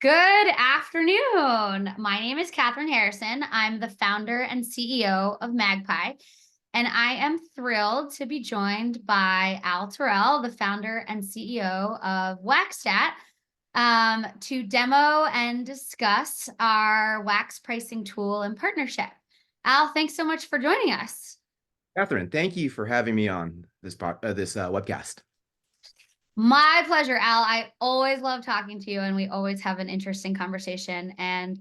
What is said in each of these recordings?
Good afternoon. My name is Kathryn Harrison. I'm the founder and CEO of MAGPIE, and I am thrilled to be joined by Al Teruel, the founder and CEO of WaxStat, to demo and discuss our wax pricing tool and partnership. Al, thanks so much for joining us. Kathryn, thank you for having me on this webcast. My pleasure, Al. I always love talking to you, and we always have an interesting conversation. And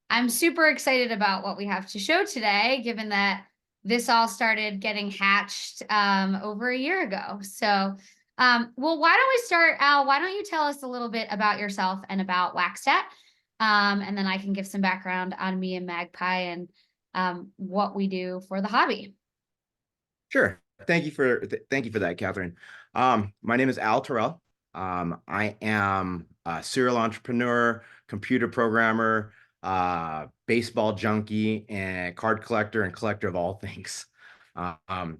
I'm super excited about what we have to show today, given that this all started getting hatched over a year ago. So, well, why don't we start, Al? Why don't you tell us a little bit about yourself and about WaxStat? And then I can give some background on me and MAGPIE and what we do for the hobby. Sure. Thank you for that, Kathryn. My name is Al Teruel. I am a serial entrepreneur, computer programmer, baseball junkie, and card collector and collector of all things. Um,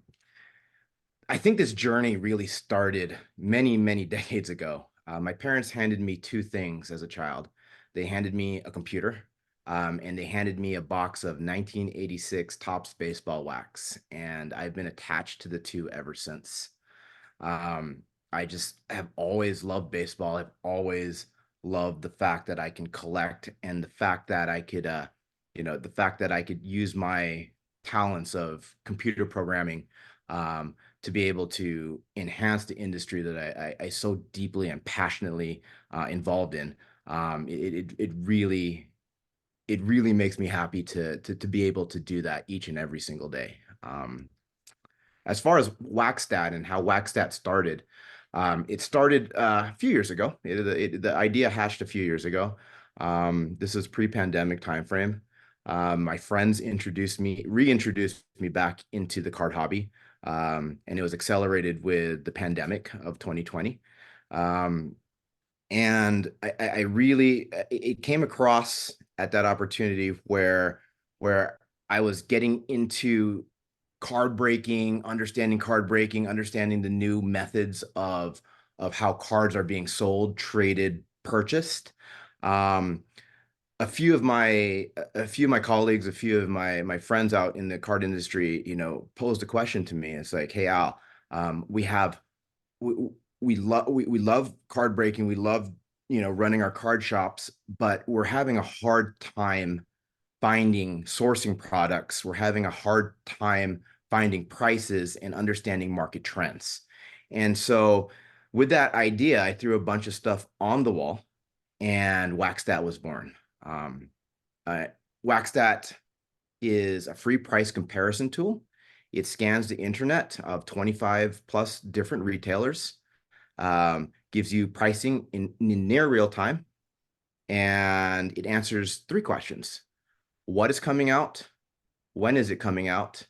I think this journey really started many, many decades ago. My parents handed me two things as a child. They handed me a computer, and they handed me a box of 1986 Topps baseball wax, and I've been attached to the two ever since. Um, I just have always loved baseball. I've always loved the fact that I can collect and the fact that I could, the fact that I could use my talents of computer programming to be able to enhance the industry that I so deeply and passionately involved in. It really makes me happy to be able to do that each and every single day. As far as WaxStat and how WaxStat started, it started a few years ago. The idea hatched a few years ago. This is pre-pandemic timeframe. My friends reintroduced me back into the card hobby, and it was accelerated with the pandemic of 2020. And I really, it came across at that opportunity where I was getting into card breaking, understanding the new methods of how cards are being sold, traded, purchased. Um, a few of my colleagues, a few of my friends out in the card industry, posed a question to me. It's like, hey Al, we have we, we love card breaking, we love running our card shops, but we're having a hard time finding sourcing products. We're having a hard time finding prices and understanding market trends. And so with that idea, I threw a bunch of stuff on the wall and WaxStat was born. Um, uh, WaxStat is a free price comparison tool. It scans the internet of 25 plus different retailers, gives you pricing in near real time, and it answers three questions. What is coming out? When is it coming out?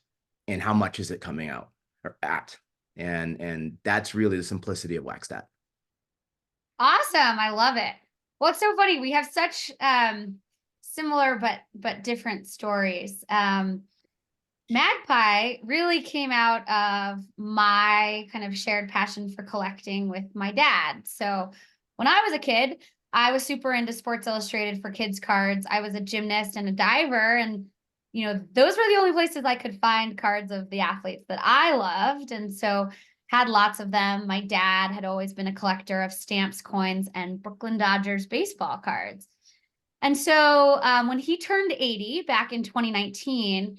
And how much is it coming out or at? And that's really the simplicity of WaxStat. Awesome. I love it. Well, it's so funny. We have such similar but different stories. Magpie really came out of my kind of shared passion for collecting with my dad. So when I was a kid, I was super into Sports Illustrated for kids cards. I was a gymnast and a diver, and those were the only places I could find cards of the athletes that I loved. And so had lots of them. My dad had always been a collector of stamps, coins, and Brooklyn Dodgers baseball cards. And so when he turned 80 back in 2019,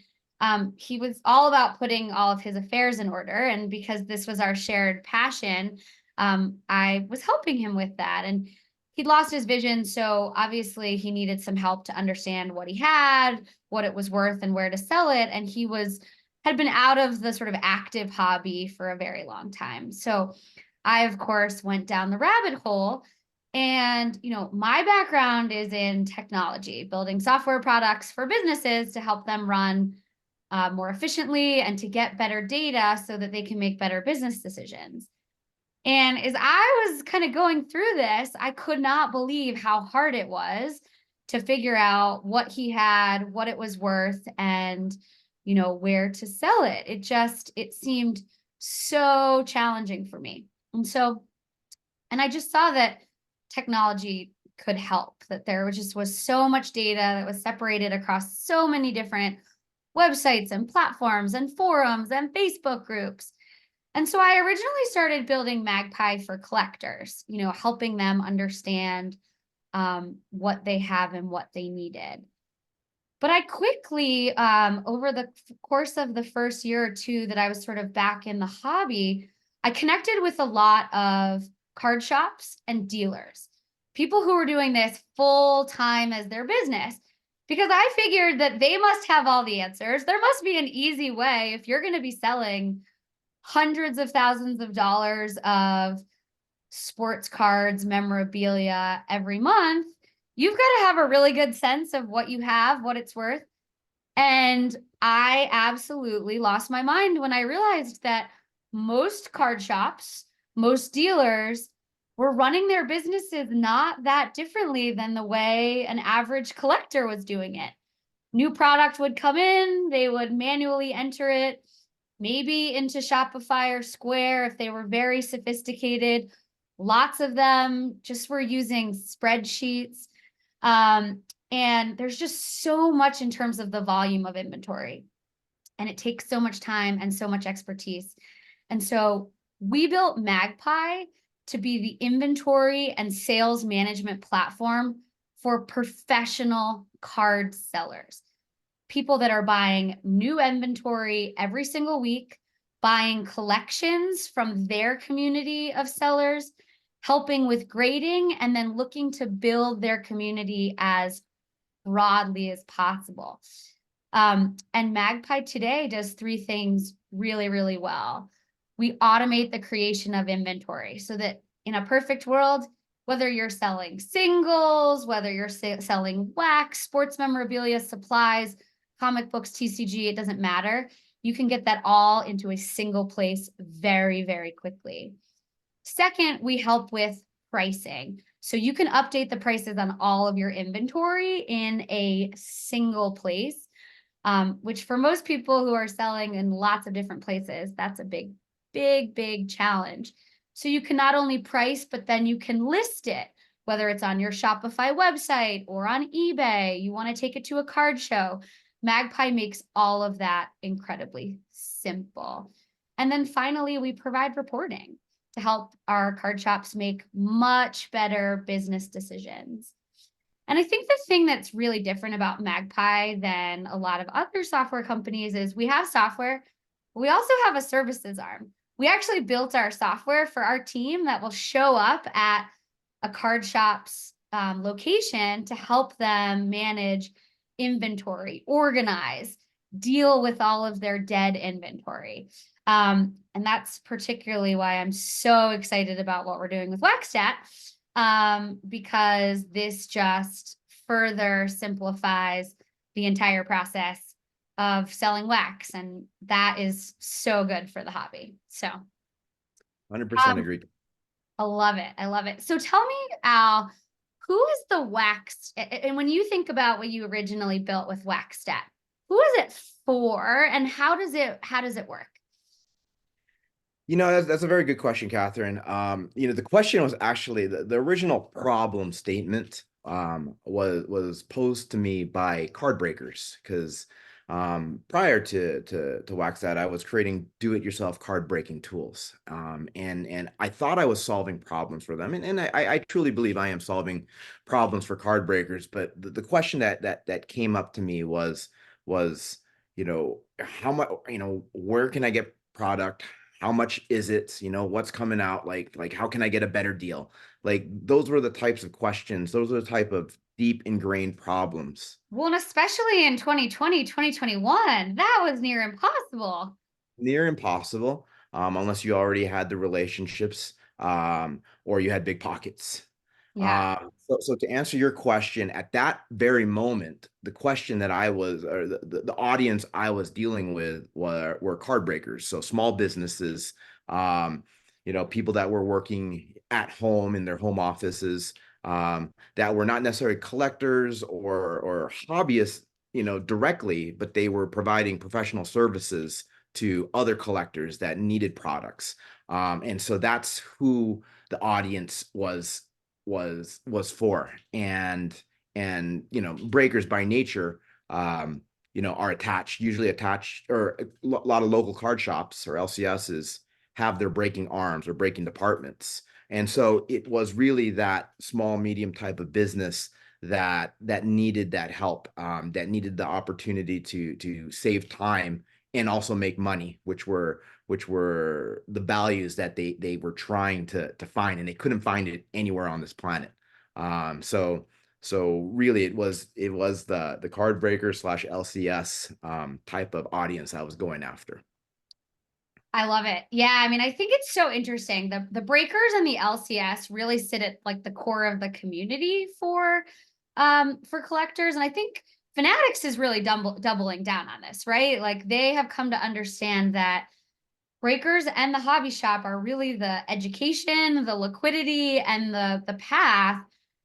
he was all about putting all of his affairs in order. And because this was our shared passion, I was helping him with that. And he'd lost his vision. So obviously he needed some help to understand what he had, what it was worth, and where to sell it. And had been out of the sort of active hobby for a very long time. So I, of course, went down the rabbit hole. And, my background is in technology, building software products for businesses to help them run more efficiently and to get better data so that they can make better business decisions. And as I was kind of going through this, I could not believe how hard it was to figure out what he had, what it was worth, and, where to sell it. It seemed so challenging for me. And I just saw that technology could help, that there was so much data that was separated across so many different websites and platforms and forums and Facebook groups. And so I originally started building MAGPIE for collectors, helping them understand what they have and what they needed. But I quickly, over the course of the first year or two that I was sort of back in the hobby, I connected with a lot of card shops and dealers, people who were doing this full time as their business, because I figured that they must have all the answers. There must be an easy way if you're going to be selling hundreds of thousands of dollars of sports cards, memorabilia every month. You've got to have a really good sense of what you have, what it's worth. And I absolutely lost my mind when I realized that most card shops, most dealers were running their businesses not that differently than the way an average collector was doing it. New product would come in, they would manually enter it, maybe into Shopify or Square if they were very sophisticated. Lots of them just were using spreadsheets. And there's just so much in terms of the volume of inventory. And it takes so much time and so much expertise. And so we built MAGPIE to be the inventory and sales management platform for professional card sellers. People that are buying new inventory every single week, buying collections from their community of sellers, helping with grading, and then looking to build their community as broadly as possible. And MAGPIE today does three things really, really well. We automate the creation of inventory so that in a perfect world, whether you're selling singles, whether you're selling wax, sports memorabilia, supplies, comic books, TCG, it doesn't matter. You can get that all into a single place very, very quickly. Second, we help with pricing. So you can update the prices on all of your inventory in a single place, which for most people who are selling in lots of different places, that's a big, big, big challenge. So you can not only price, but then you can list it, whether it's on your Shopify website or on eBay. You want to take it to a card show. MAGPIE makes all of that incredibly simple. And then finally, we provide reporting to help our card shops make much better business decisions. And I think the thing that's really different about MAGPIE than a lot of other software companies is we have software, but we also have a services arm. We actually built our software for our team that will show up at a card shop's location to help them manage inventory, organize, deal with all of their dead inventory. And that's particularly why I'm so excited about what we're doing with WaxStat, because this just further simplifies the entire process of selling wax. And that is so good for the hobby. So 100% agree. I love it. I love it. So tell me, Al, who is the wax? And when you think about what you originally built with WaxStat, who is it for and how does it work? That's a very good question, Kathryn. The question was actually the original problem statement was posed to me by card breakers because prior to WaxStat, I was creating do-it-yourself card breaking tools. And I thought I was solving problems for them. And I truly believe I am solving problems for card breakers. But the question that came up to me was, how much, where can I get product? How much is it? What's coming out? Like how can I get a better deal? Like those were the types of questions. Those are the type of deep ingrained problems. Well, and especially in 2020, 2021, that was near impossible. Near impossible, unless you already had the relationships, or you had big pockets. Yeah. So to answer your question, at that very moment, the question that I was, or the audience I was dealing with were card breakers. So small businesses, people that were working at home in their home offices, that were not necessarily collectors or hobbyists, directly, but they were providing professional services to other collectors that needed products. And so that's who the audience was was for. And breakers by nature, are attached, usually attached, or a lot of local card shops or LCSs have their breaking arms or breaking departments. And so it was really that small, medium type of business that needed that help, that needed the opportunity to save time and also make money, which were the values that they were trying to find, and they couldn't find it anywhere on this planet. So really it was the card breaker slash LCS type of audience I was going after. I love it. Yeah, I mean, I think it's so interesting. The breakers and the LCS really sit at like the core of the community for collectors. And I think Fanatics is really doubling down on this, right? Like they have come to understand that breakers and the hobby shop are really the education, the liquidity, and the path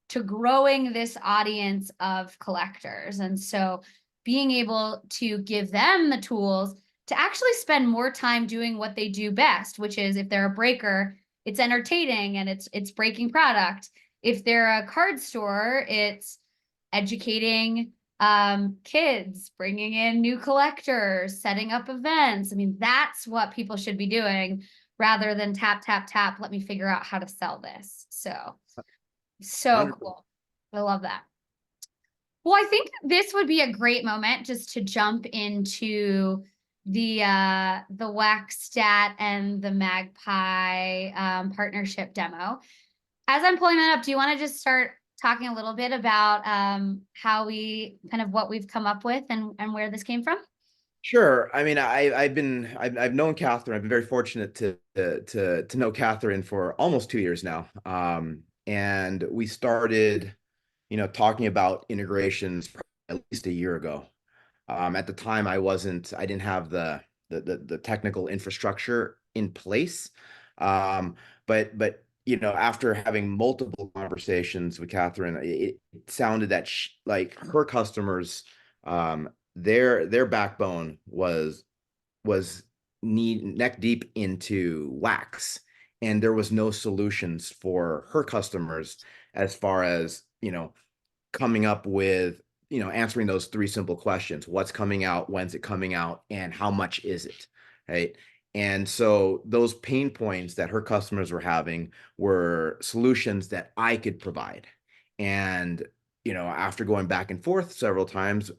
to growing this audience of collectors. And so being able to give them the tools to actually spend more time doing what they do best, which is if they're a breaker, it's entertaining and it's breaking product. If they're a card store, it's educating kids, bringing in new collectors, setting up events. I mean, that's what people should be doing rather than tap, tap, tap. Let me figure out how to sell this. So 100%. cool. I love that. Well, I think this would be a great moment just to jump into the WaxStat and the MAGPIE partnership demo. As I'm pulling that up, do you want to just start talking a little bit about how we kind of what we've come up with and where this came from? Sure. I mean, I've known Kathryn. I've been very fortunate to know Kathryn for almost 2 years now. And we started, talking about integrations at least a year ago. At the time, I didn't have the technical infrastructure in place. Um, but after having multiple conversations with Kathryn, it sounded that like her customers, their backbone was neck deep into wax, and there was no solutions for her customers as far as coming up with answering those three simple questions: what's coming out, when's it coming out, and how much is it, right? And so those pain points that her customers were having were solutions that I could provide. And after going back and forth several times,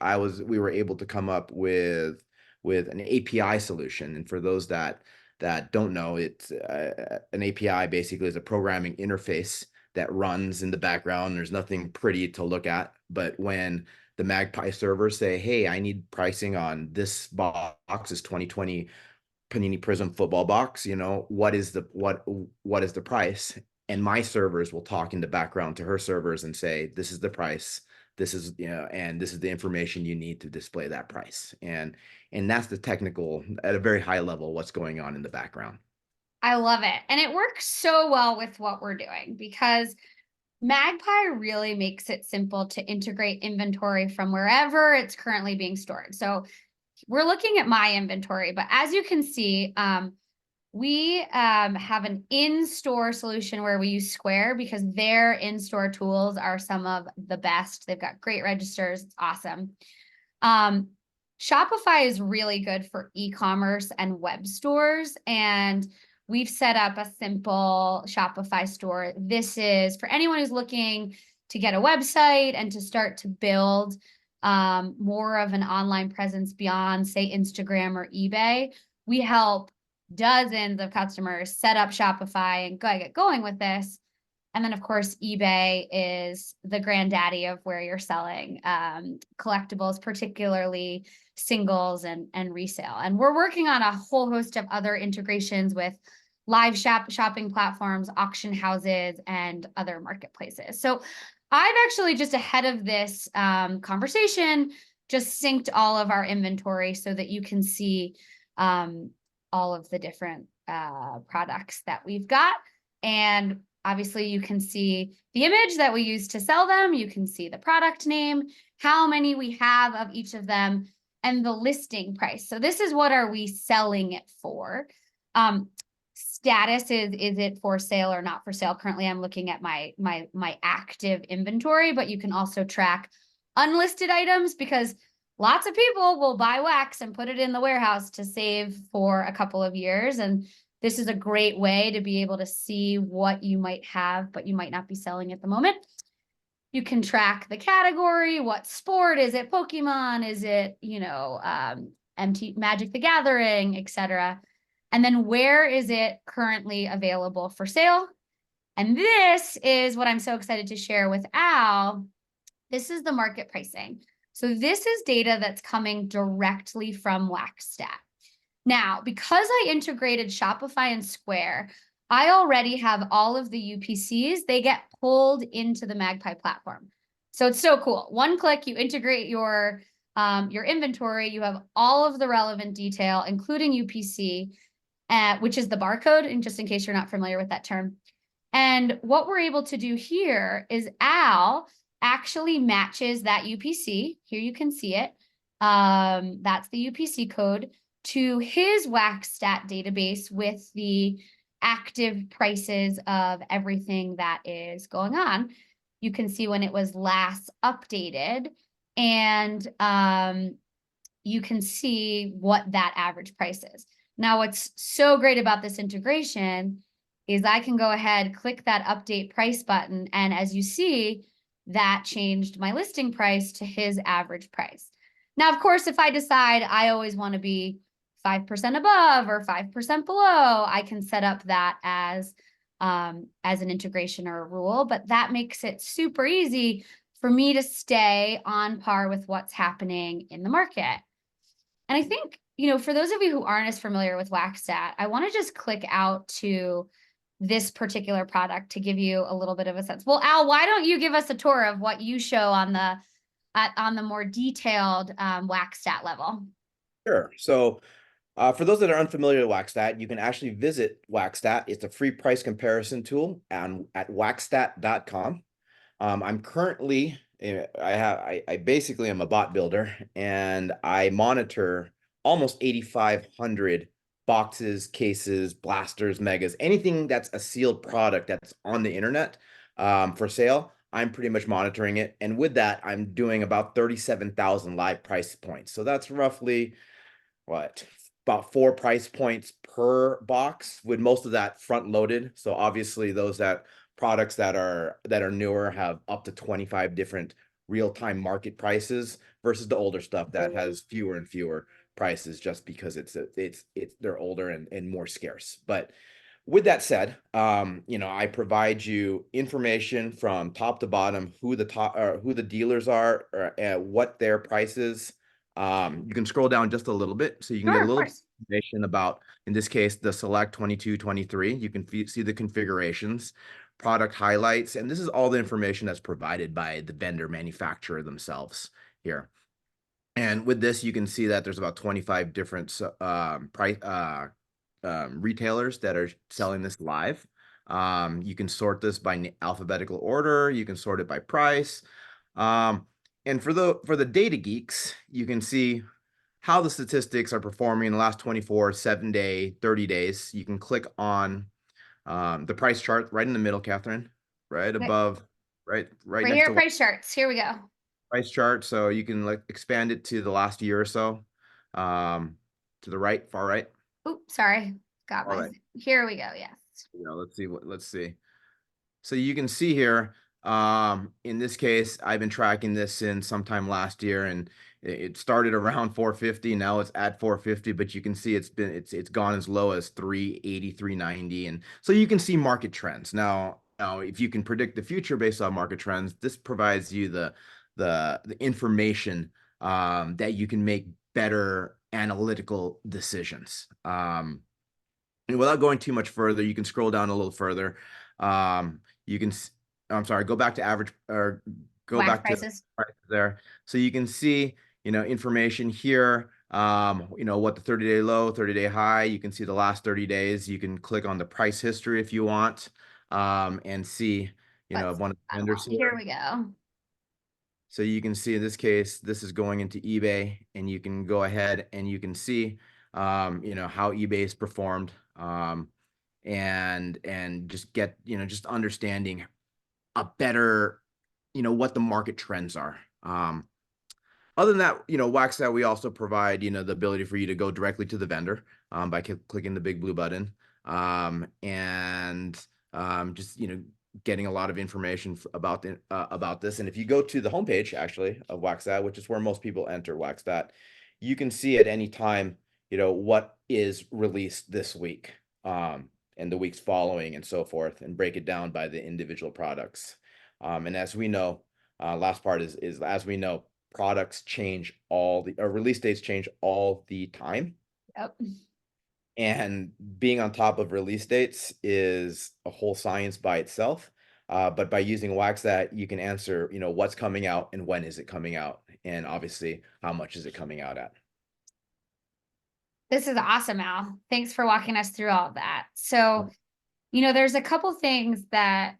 we were able to come up with an API solution. And for those that don't know, it's an API basically is a programming interface that runs in the background. There's nothing pretty to look at, but when the MAGPIE servers say, "Hey, I need pricing on this box, is 2020 Panini Prism football box. What is the price?" And my servers will talk in the background to her servers and say, "This is the price. This is and this is the information you need to display that price." And that's the technical at a very high level what's going on in the background. I love it. And it works so well with what we're doing because MAGPIE really makes it simple to integrate inventory from wherever it's currently being stored. So we're looking at my inventory, but as you can see, we have an in-store solution where we use Square because their in-store tools are some of the best. They've got great registers. It's awesome. Shopify is really good for e-commerce and web stores, and we've set up a simple Shopify store. This is for anyone who's looking to get a website and to start to build more of an online presence beyond, say, Instagram or eBay. We help dozens of customers set up Shopify and get going with this. And then, of course, eBay is the granddaddy of where you're selling collectibles, particularly singles and resale. And we're working on a whole host of other integrations with live shopping platforms, auction houses, and other marketplaces. So I've actually, just ahead of this conversation, just synced all of our inventory so that you can see all of the different products that we've got. And obviously you can see the image that we use to sell them. You can see the product name, how many we have of each of them, and the listing price. So this is what are we selling it for. status is it for sale or not for sale? Currently, I'm looking at my active inventory, but you can also track unlisted items because lots of people will buy wax and put it in the warehouse to save for a couple of years. And this is a great way to be able to see what you might have, but you might not be selling at the moment. You can track the category, what sport, is it Pokemon, is it, MT Magic the Gathering, etc. And then where is it currently available for sale? And this is what I'm so excited to share with Al. This is the market pricing. So this is data that's coming directly from WaxStat. Now, because I integrated Shopify and Square, I already have all of the UPCs. They get pulled into the MAGPIE platform. So it's so cool. One click, you integrate your inventory. You have all of the relevant detail, including UPC, which is the barcode, and just in case you're not familiar with that term. And what we're able to do here is Al actually matches that UPC. Here you can see it. That's the UPC code to his WaxStat database with the active prices of everything that is going on. You can see when it was last updated, and you can see what that average price is. Now, what's so great about this integration is I can go ahead, click that update price button, and as you see, that changed my listing price to his average price. Now, of course, if I decide I always want to be 5% above or 5% below, I can set up that as an integration or a rule, but that makes it super easy for me to stay on par with what's happening in the market. And I think, for those of you who aren't as familiar with WaxStat, I want to just click out to this particular product to give you a little bit of a sense. Well, Al, why don't you give us a tour of what you show on the more detailed WaxStat level? Sure. So for those that are unfamiliar with WaxStat, you can actually visit WaxStat. It's a free price comparison tool at waxstat.com. I'm currently, I basically am a bot builder, and I monitor almost 8,500 boxes, cases, blasters, megas, anything that's a sealed product that's on the internet for sale. I'm pretty much monitoring it. And with that, I'm doing about 37,000 live price points. So that's roughly what? About 4 price points per box, with most of that front loaded. So obviously those products that are newer have up to 25 different real-time market prices versus the older stuff that has fewer and fewer prices, just because they're older and more scarce. But with that said, I provide you information from top to bottom, who the dealers are, or what their prices. You can scroll down just a little bit so you can get Sure, a of little course. information about, in this case, the Select 22, 23. You can see the configurations, product highlights, and this is all the information that's provided by the vendor manufacturer themselves here. And with this, you can see that there's about 25 different retailers that are selling this live. You can sort this by alphabetical order. You can sort it by price. And for the data geeks, you can see how the statistics are performing in the last 24, 7-day, 30 days. You can click on the price chart right in the middle, Kathryn, right Okay. above, right Right next here, to price charts. Here we go. price chart. So you can expand it to the last year or so. To the right, far right. Oh, sorry. Got All right. Here we go. Yes. Let's see. So you can see here, in this case, I've been tracking this since sometime last year, and it started around 450. Now it's at 450, but you can see it's gone as low as 380, 390. And so you can see market trends. Now, if you can predict the future based on market trends, this provides you the information that you can make better analytical decisions. And without going too much further, you can scroll down a little further. You can, I'm sorry, go back to average, or go Wax back to prices. prices there. So you can see, information here, what the 30-day low, 30-day high. You can see the last 30 days. You can click on the price history if you want, and see, one of the vendors Here here. we go. So you can see in this case, this is going into eBay, and you can go ahead and you can see, how eBay's performed. and just get, just understanding a better, what the market trends are. Other than that, WaxStat, we also provide, the ability for you to go directly to the vendor by clicking the big blue button, and just, getting a lot of information about this. And if you go to the homepage actually of WaxStat, which is where most people enter WaxStat, you can see at any time, what is released this week, and the weeks following and so forth, and break it down by the individual products. And as we know, last part is as we know, products change release dates change all the time. Yep. And being on top of release dates is a whole science by itself. But by using WaxStat, you can answer, what's coming out and when is it coming out, and obviously how much is it coming out at. This is awesome, Al. Thanks for walking us through all of that. So, there's a couple things that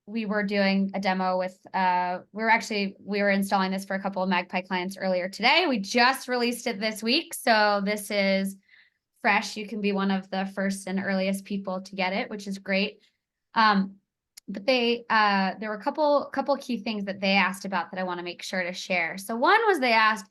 we were doing a demo with. We were installing this for a couple of MAGPIE clients earlier today. We just released it this week, so this is fresh. You can be one of the first and earliest people to get it, which is great. But there were a couple key things that they asked about that I want to make sure to share. So one was they asked,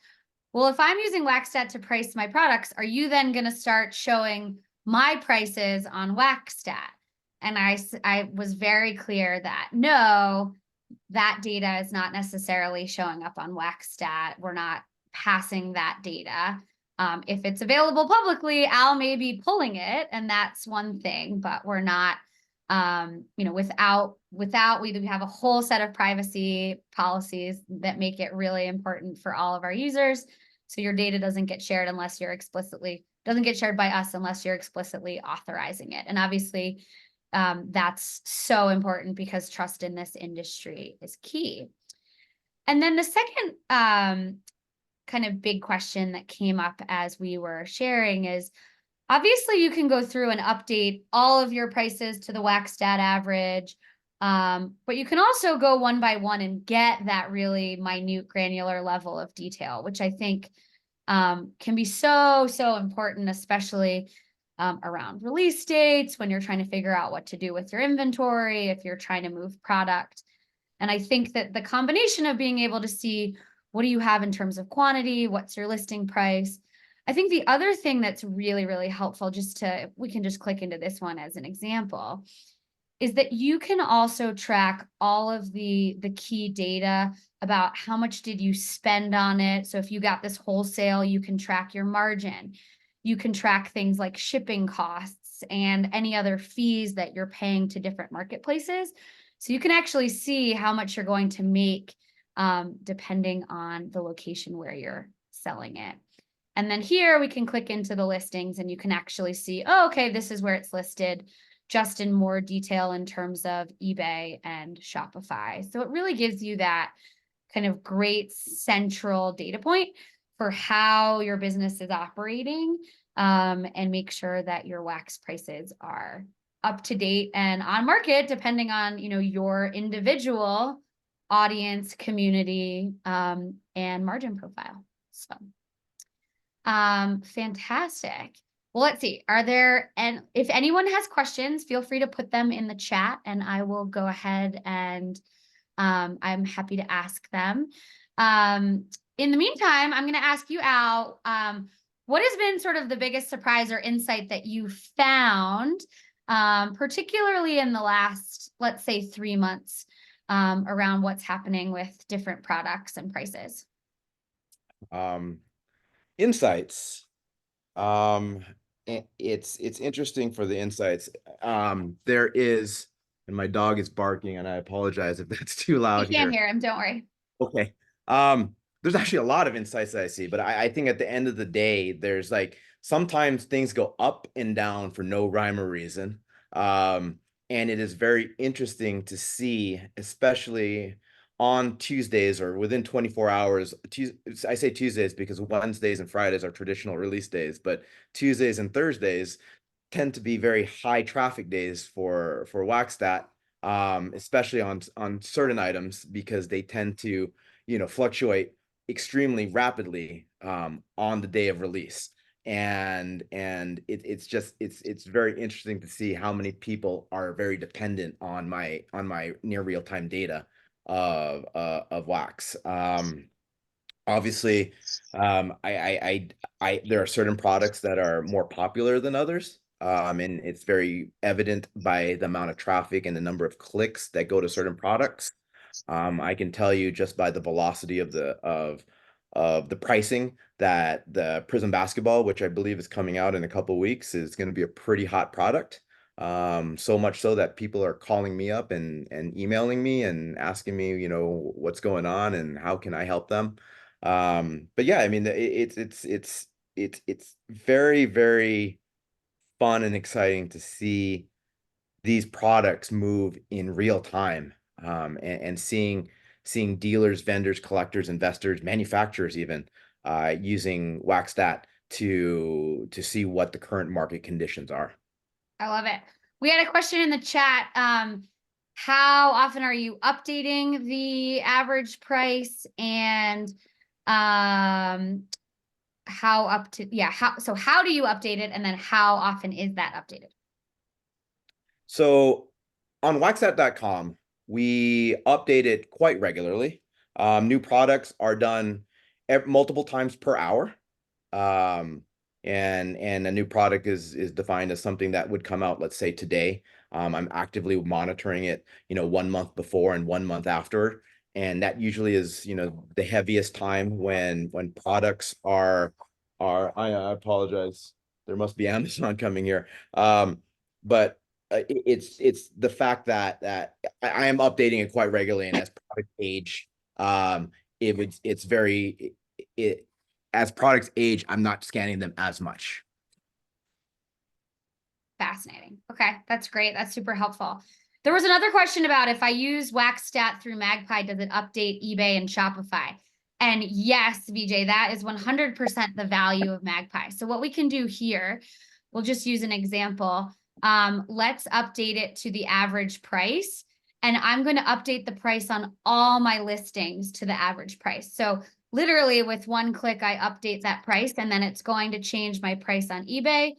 well, if I'm using WaxStat to price my products, are you then going to start showing my prices on WaxStat? And I was very clear that no, that data is not necessarily showing up on WaxStat. We're not passing that data. If it's available publicly, Al may be pulling it, and that's one thing, but we're not, without, we have a whole set of privacy policies that make it really important for all of our users. So your data doesn't get shared unless you're doesn't get shared by us unless you're explicitly authorizing it. And obviously, that's so important because trust in this industry is key. And then the second kind of big question that came up as we were sharing is, obviously you can go through and update all of your prices to the WaxStat average, but you can also go one by one and get that really minute granular level of detail, which I think can be so important, especially around release dates, when you're trying to figure out what to do with your inventory, if you're trying to move product. And I think that the combination of being able to see what do you have in terms of quantity, what's your listing price. I think the other thing that's really, really helpful, we can just click into this one as an example, is that you can also track all of the key data about how much did you spend on it. So if you got this wholesale, you can track your margin. You can track things like shipping costs and any other fees that you're paying to different marketplaces. So you can actually see how much you're going to make depending on the location where you're selling it. And then here we can click into the listings and you can actually see, oh, okay, this is where it's listed, just in more detail in terms of eBay and Shopify. So it really gives you that kind of great central data point for how your business is operating, and make sure that your wax prices are up to date and on market, depending on, your individual audience, community, and margin profile. So, fantastic. Well, let's see. And if anyone has questions, feel free to put them in the chat and I will go ahead and I'm happy to ask them. In the meantime, I'm going to ask you, Al, what has been sort of the biggest surprise or insight that you found, particularly in the last, let's say, 3 months, around what's happening with different products and prices? Insights. It's interesting for the insights. There is, and my dog is barking, and I apologize if that's too loud You can't here. hear him, don't worry. Okay. There's actually a lot of insights that I see, but I think at the end of the day, there's like sometimes things go up and down for no rhyme or reason. And it is very interesting to see, especially on Tuesdays or within 24 hours. I say Tuesdays because Wednesdays and Fridays are traditional release days, but Tuesdays and Thursdays tend to be very high traffic days for WaxStat, especially on certain items because they tend to, fluctuate extremely rapidly on the day of release. It's very interesting to see how many people are very dependent on my near real-time data of wax. Obviously, there are certain products that are more popular than others. And it's very evident by the amount of traffic and the number of clicks that go to certain products. I can tell you just by the velocity of the pricing that the Prism basketball, which I believe is coming out in a couple weeks, is going to be a pretty hot product. So much so that people are calling me up and emailing me and asking me, what's going on and how can I help them. But yeah, I mean, it's very, very fun and exciting to see these products move in real time, and seeing dealers, vendors, collectors, investors, manufacturers even using WaxStat to see what the current market conditions are. I love it. We had a question in the chat. How often are you updating the average price, and how do you update it, and then how often is that updated? So on waxstat.com, we update it quite regularly. New products are done multiple times per hour. And a new product is defined as something that would come out, let's say today. I'm actively monitoring it, 1 month before and 1 month after. And that usually is, the heaviest time when products I apologize. There must be Amazon coming here. But it's the fact that I am updating it quite regularly, and as product age, it's very as products age, I'm not scanning them as much. Fascinating. Okay, that's great. That's super helpful. There was another question about if I use WaxStat through MAGPIE, does it update eBay and Shopify? And yes, VJ, that is 100% the value of MAGPIE. So what we can do here, we'll just use an example. Let's update it to the average price. And I'm going to update the price on all my listings to the average price. So literally with one click, I update that price, and then it's going to change my price on eBay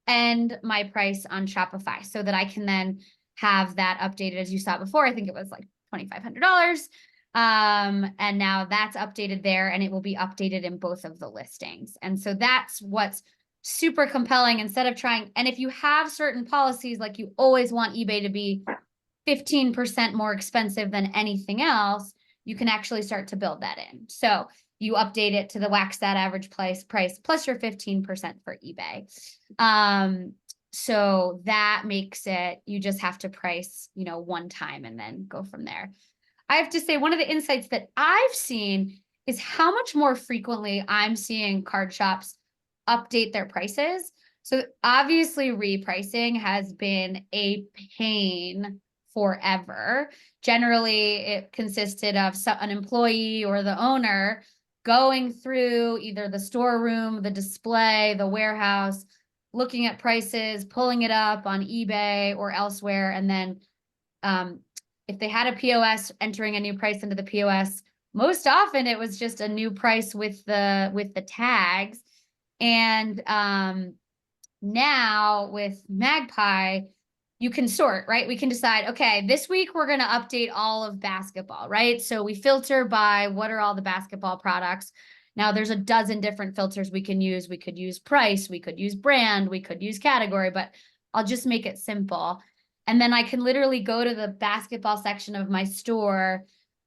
and my price on Shopify, so that I can then have that updated. As you saw before, I think it was like $2,500. And now that's updated there, and it will be updated in both of the listings. And so that's what's super compelling. Instead of trying, and if you have certain policies, like you always want eBay to be 15% more expensive than anything else, you can actually start to build that in. So you update it to the WaxStat average price plus your 15% for eBay. So that makes it, you just have to price, one time and then go from there. I have to say, one of the insights that I've seen is how much more frequently I'm seeing card shops update their prices. So obviously repricing has been a pain forever. Generally, it consisted of an employee or the owner going through either the storeroom, the display, the warehouse, looking at prices, pulling it up on eBay or elsewhere. And then if they had a POS, entering a new price into the POS, most often it was just a new price with the tags. And now with MAGPIE, you can sort, right? We can decide, okay, this week we're going to update all of basketball, right? So we filter by what are all the basketball products. Now there's a dozen different filters we can use. We could use price, we could use brand, we could use category, but I'll just make it simple. And then I can literally go to the basketball section of my store,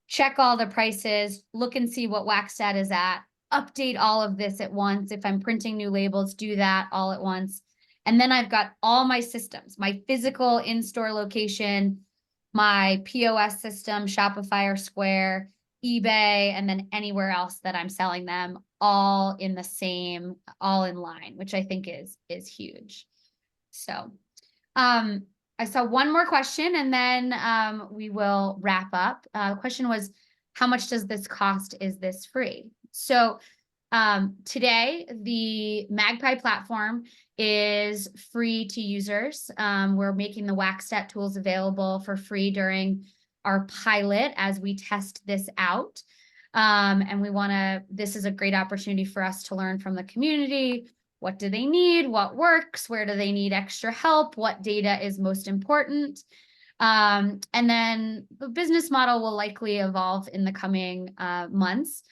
check all the prices, look and see what WaxStat is at, update all of this at once. If I'm printing new labels, do that all at once. And then I've got all my systems, my physical in-store location, my POS system, Shopify or Square, eBay, and then anywhere else that I'm selling them, all in the same, all in line, which I think is huge. So I saw one more question, and then we will wrap up. The question was, how much does this cost? Is this free? So today, the MAGPIE platform is free to users. We're making the WaxStat tools available for free during our pilot as we test this out. And this is a great opportunity for us to learn from the community, what do they need, what works, where do they need extra help, what data is most important. And then the business model will likely evolve in the coming months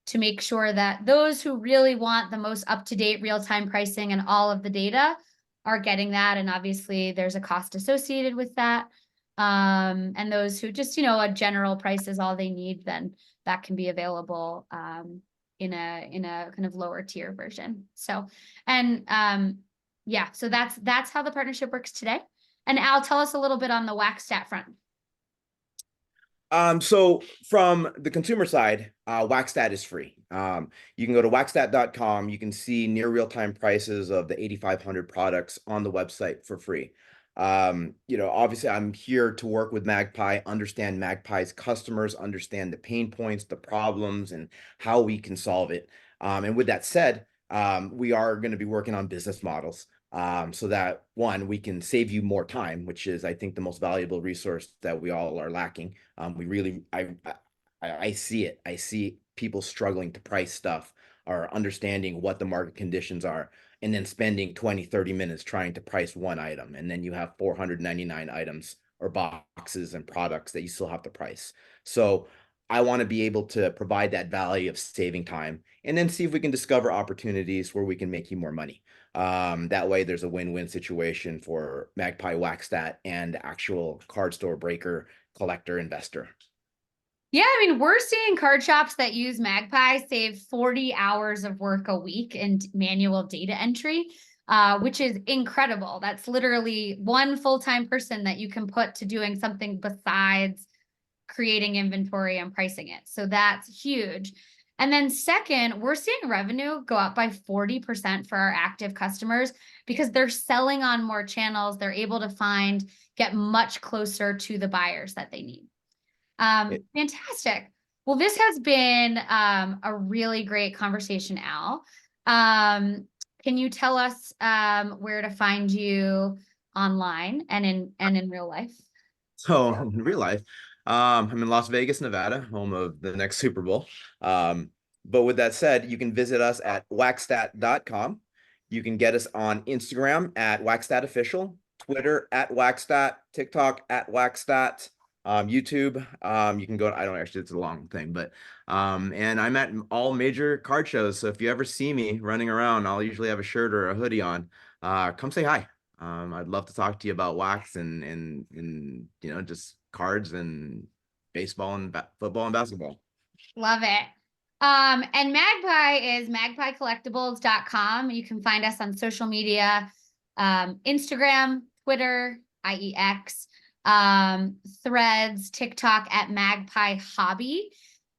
to make sure that those who really want the most up-to-date real-time pricing and all of the data are getting that. And obviously there's a cost associated with that. And those who just, a general price is all they need, then that can be available in a kind of lower tier version. So, and yeah, so that's how the partnership works today. And Al, tell us a little bit on the WaxStat front. So from the consumer side, WaxStat is free. You can go to waxstat.com. You can see near real-time prices of the 8,500 products on the website for free. Obviously I'm here to work with MAGPIE, understand MAGPIE's customers, understand the pain points, the problems, and how we can solve it. And with that said, we are going to be working on business models. So that one, we can save you more time, which is, I think, the most valuable resource that we all are lacking. I see it. I see people struggling to price stuff or understanding what the market conditions are, and then spending 20, 30 minutes trying to price one item. And then you have 499 items or boxes and products that you still have to price. So I want to be able to provide that value of saving time and then see if we can discover opportunities where we can make you more money. That way there's a win-win situation for MAGPIE, WaxStat, and actual card store breaker, collector, investor. Yeah, I mean, we're seeing card shops that use MAGPIE save 40 hours of work a week in manual data entry, which is incredible. That's literally one full-time person that you can put to doing something besides creating inventory and pricing it. So that's huge. And then second, we're seeing revenue go up by 40% for our active customers because they're selling on more channels. They're able to get much closer to the buyers that they need. Fantastic. Well, this has been a really great conversation, Al. Can you tell us where to find you online and in real life? So in real life, I'm in Las Vegas, Nevada, home of the next Super Bowl. But with that said, you can visit us at waxstat.com. You can get us on Instagram at waxstatofficial, Twitter at waxstat, TikTok at waxstat, YouTube. You can go, I don't actually, it's a long thing, but and I'm at all major card shows. So if you ever see me running around, I'll usually have a shirt or a hoodie on. Come say hi. I'd love to talk to you about wax and just cards and baseball and football and basketball. Love it. And MAGPIE is magpiecollectibles.com. You can find us on social media, Instagram, Twitter, IEX, Threads, TikTok at MAGPIE Hobby.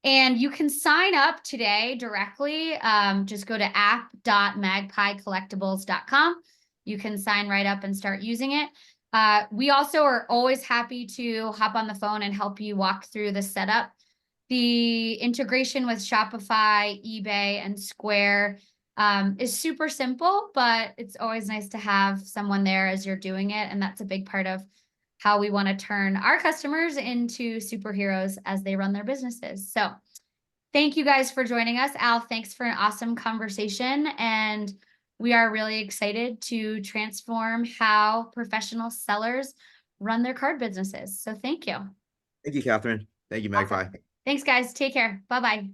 And you can sign up today directly. Just go to app.magpiecollectibles.com. You can sign right up and start using it. We also are always happy to hop on the phone and help you walk through the setup. The integration with Shopify, eBay, and Square is super simple, but it's always nice to have someone there as you're doing it. And that's a big part of how we want to turn our customers into superheroes as they run their businesses. So thank you guys for joining us. Al, thanks for an awesome conversation. And we are really excited to transform how professional sellers run their card businesses. So thank you. Thank you, Kathryn. Thank you, MAGPIE. Awesome. Thanks, guys. Take care. Bye-bye.